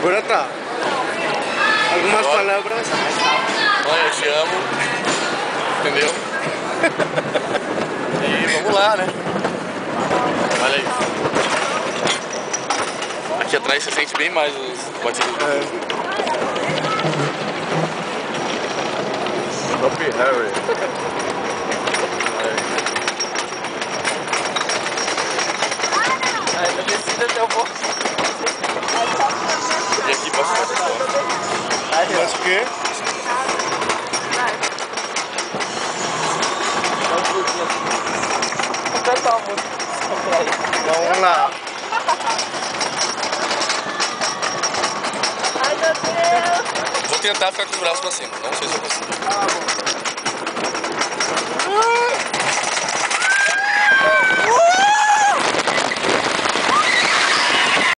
Agora tá. Algumas palavras. Mãe, eu te amo. Entendeu? E vamos lá, né? Olha isso. Aqui atrás você sente bem mais os batidos do Happy Harry. Aí na descida eu vou. E aqui pra fora só. Mas o quê? Vou cantar uma música. Vamos lá. Ai meu Deus! Vou tentar ficar com os braços pra cima. Não sei se eu consigo. Ah,